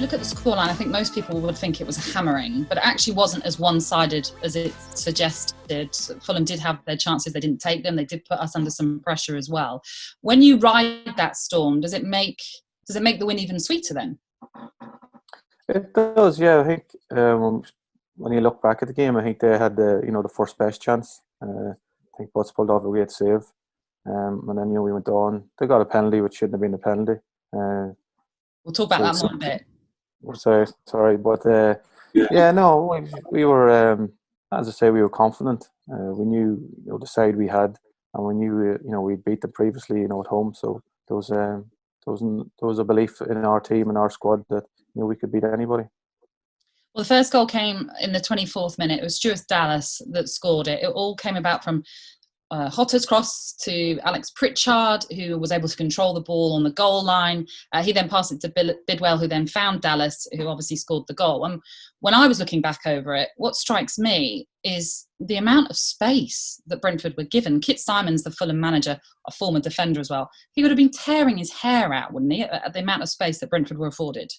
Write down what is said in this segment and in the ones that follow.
look at the scoreline, I think most people would think it was a hammering, but it actually wasn't as one-sided as it suggested. Fulham did have their chances, they didn't take them, they did put us under some pressure as well. When you ride that storm, does it make the win even sweeter then? It does, yeah. I think when you look back at the game, I think they had the first best chance. I think Butts pulled off a great save, and then we went on. They got a penalty, which shouldn't have been a penalty. We'll talk about that more in a bit. Sorry, but no, we were, as I say, we were confident. We knew the side we had, and we knew we'd beat them previously, at home. So there was a belief in our team and our squad that we could beat anybody. Well, the first goal came in the 24th minute. It was Stuart Dallas that scored it. It all came about from Hotter's cross to Alex Pritchard, who was able to control the ball on the goal line. He then passed it to Bidwell, who then found Dallas, who obviously scored the goal. And when I was looking back over it, what strikes me is the amount of space that Brentford were given. Kit Simons, the Fulham manager, a former defender as well, he would have been tearing his hair out, wouldn't he, at the amount of space that Brentford were afforded?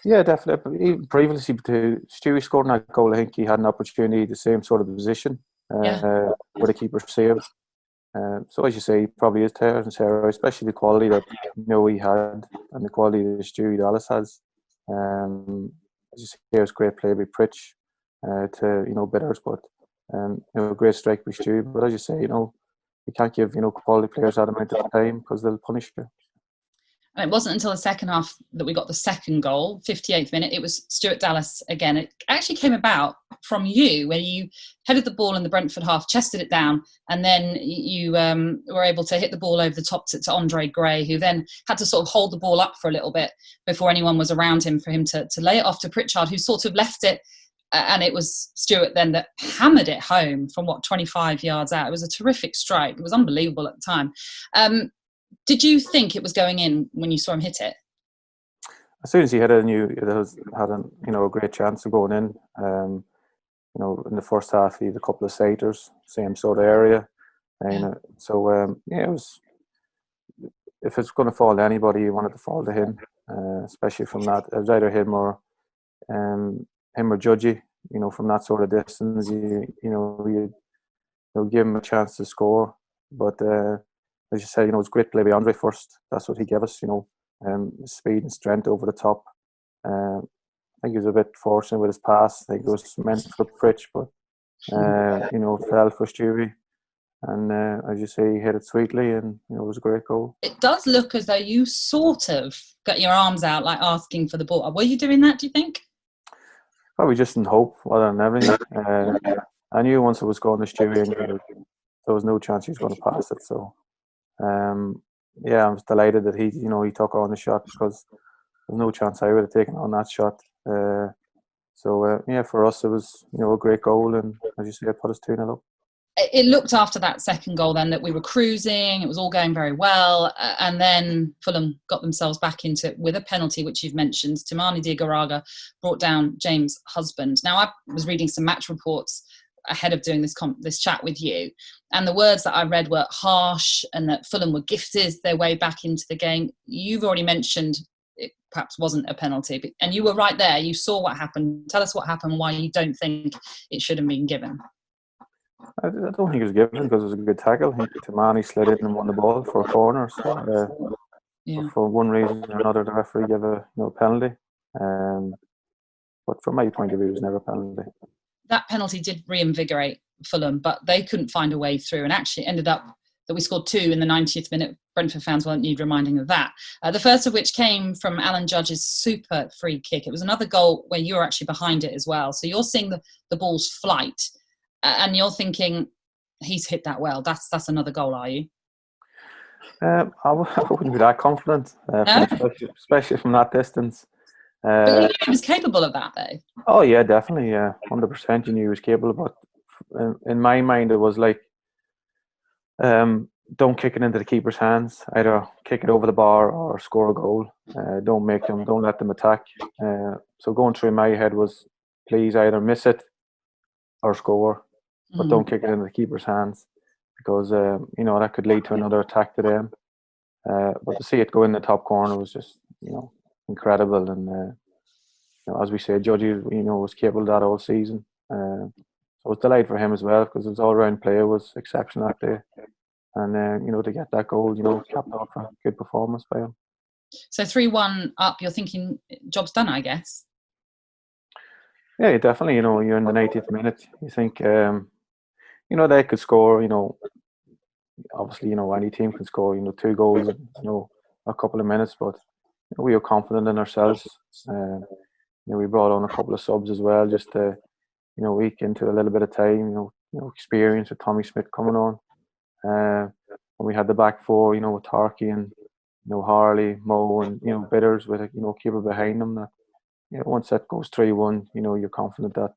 Yeah, definitely. Even previously to Stewie scoring that goal, I think he had an opportunity, the same sort of position. Where the keeper saved. So as you say, he probably is tearing his hair out, especially the quality that he had and the quality that Stewie Dallas has. As you say, it was great play by Pritch to Bitters, but great strike by Stewie. But as you say, you can't give quality players that amount of time because they'll punish you. And it wasn't until the second half that we got the second goal, 58th minute. It was Stuart Dallas again. It actually came about from you, where you headed the ball in the Brentford half, chested it down, and then you were able to hit the ball over the top to Andre Gray, who then had to sort of hold the ball up for a little bit before anyone was around him for him to lay it off to Pritchard, who sort of left it. And it was Stuart then that hammered it home from 25 yards out. It was a terrific strike. It was unbelievable at the time. Did you think it was going in when you saw him hit it? As soon as he hit it, I knew it had a great chance of going in. In the first half, he had a couple of saters, same sort of area. And it was. If it's going to fall to anybody, you wanted to fall to him, especially from that. It was either him or Judgy. From that sort of distance, you give him a chance to score, but. As you said, it's great play by Andre first. That's what he gave us, speed and strength over the top. I think he was a bit fortunate with his pass. I think it was meant for Pritch, but, fell for Stewie. And as you say, he hit it sweetly and it was a great goal. It does look as though you sort of got your arms out, like asking for the ball. Were you doing that, do you think? Probably just in hope, rather than everything. I knew once it was going to Stewie, there was no chance he was going to pass it, so... I was delighted that he took on the shot because there's no chance I would have taken on that shot. For us it was a great goal, and as you say, it put us 2-0 up. It looked after that second goal then that we were cruising. It was all going very well, and then Fulham got themselves back into it with a penalty, which you've mentioned. Timani Diagaraga brought down James' husband. Now, I was reading some match reports ahead of doing this chat with you, and the words that I read were harsh and that Fulham were gifted their way back into the game. You've already mentioned it perhaps wasn't a penalty, and you were right there. You saw what happened. Tell us what happened, why you don't think it should have been given. I don't think it was given because it was a good tackle. Timani slid in and won the ball for a corner. So for one reason or another, the referee gave a penalty. But from my point of view, it was never a penalty. That penalty did reinvigorate Fulham, but they couldn't find a way through, and actually ended up that we scored 2 in the 90th minute. Brentford fans won't need reminding of that. The first of which came from Alan Judge's super free kick. It was another goal where you were actually behind it as well. So you're seeing the ball's flight, and you're thinking, he's hit that well. That's another goal, are you? I wouldn't be that confident, No? especially from that distance. But you knew he was capable of that, though. Oh yeah, definitely, yeah, 100%. You knew he was capable, but in my mind, it was like, don't kick it into the keeper's hands. Either kick it over the bar or score a goal. Don't let them attack. So going through my head was, please either miss it or score, but don't kick it into the keeper's hands, because that could lead to another attack to them. But to see it go in the top corner was just incredible, and as we say, Judgy, was capable of that all season. So it was delight for him as well, because his all-round play was exceptional that day. And, to get that goal, capped off a good performance by him. So 3-1 up, you're thinking job's done, I guess? Yeah, definitely. You're in the 90th minute. You think, they could score, obviously, any team can score, 2 goals in, a couple of minutes, but we were confident in ourselves. We brought on a couple of subs as well, just to, eke into a little bit of time, experience with Tommy Smith coming on. And we had the back four, with Tarky and, Harley, Mo, and, Bitters with a, keeper behind them. That, once that goes 3-1, you're confident that,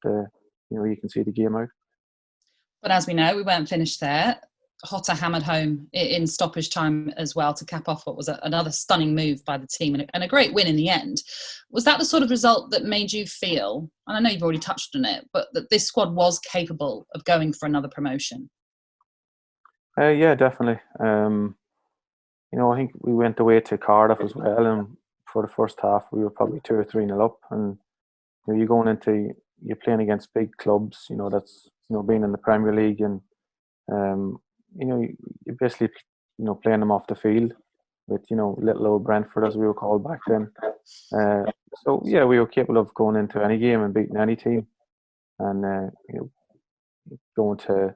you can see the game out. But as we know, we weren't finished there. Hotter hammered home in stoppage time as well to cap off what was another stunning move by the team and a great win in the end. Was that the sort of result that made you feel, and I know you've already touched on it, but that this squad was capable of going for another promotion? Yeah, definitely. I think we went away to Cardiff as well, and for the first half we were probably 2 or 3-0 up, and you're playing against big clubs, that's being in the Premier League, and you're basically playing them off the field with little old Brentford, as we were called back then. So yeah, we were capable of going into any game and beating any team, and going to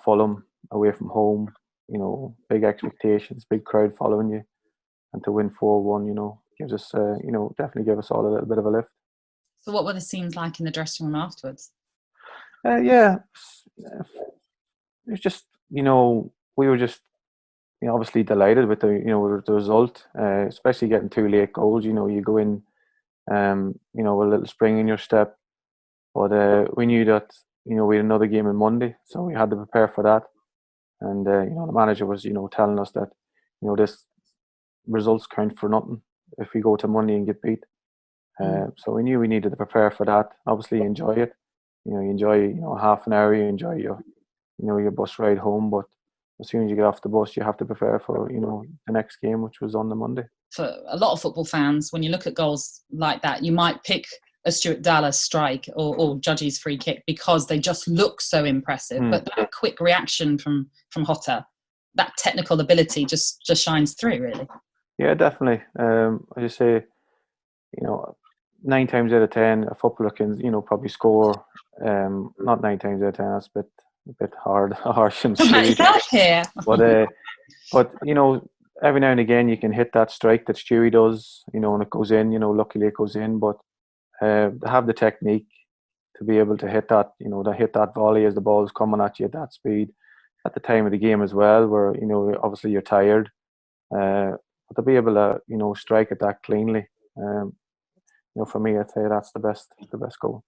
Fulham away from home, big expectations, big crowd following you, and to win 4-1, gives us definitely give us all a little bit of a lift. So what were the scenes like in the dressing room afterwards? Yeah, it was just we were just obviously delighted with the result, especially getting 2 late goals. You go in with a little spring in your step, but we knew that we had another game on Monday, so we had to prepare for that. And the manager was telling us that this results count for nothing if we go to Monday and get beat. So we knew we needed to prepare for that. Obviously, enjoy it. You enjoy half an hour. You enjoy your bus ride home. But as soon as you get off the bus, you have to prepare for the next game, which was on the Monday. For a lot of football fans, when you look at goals like that, you might pick a Stuart Dallas strike or Judgy's free kick because they just look so impressive. But that quick reaction from Hotter, that technical ability just shines through, really. Yeah, definitely. I just say, 9 times out of 10, a footballer can, probably score. Not 9 times out of 10. That's a bit harsh and Myself here. But every now and again you can hit that strike that Stewie does, and it goes in. Luckily it goes in. But to have the technique to be able to hit that, to hit that volley as the ball is coming at you at that speed, at the time of the game as well, where obviously you're tired, but to be able to strike it that cleanly. For me, I'd say that's the best goal.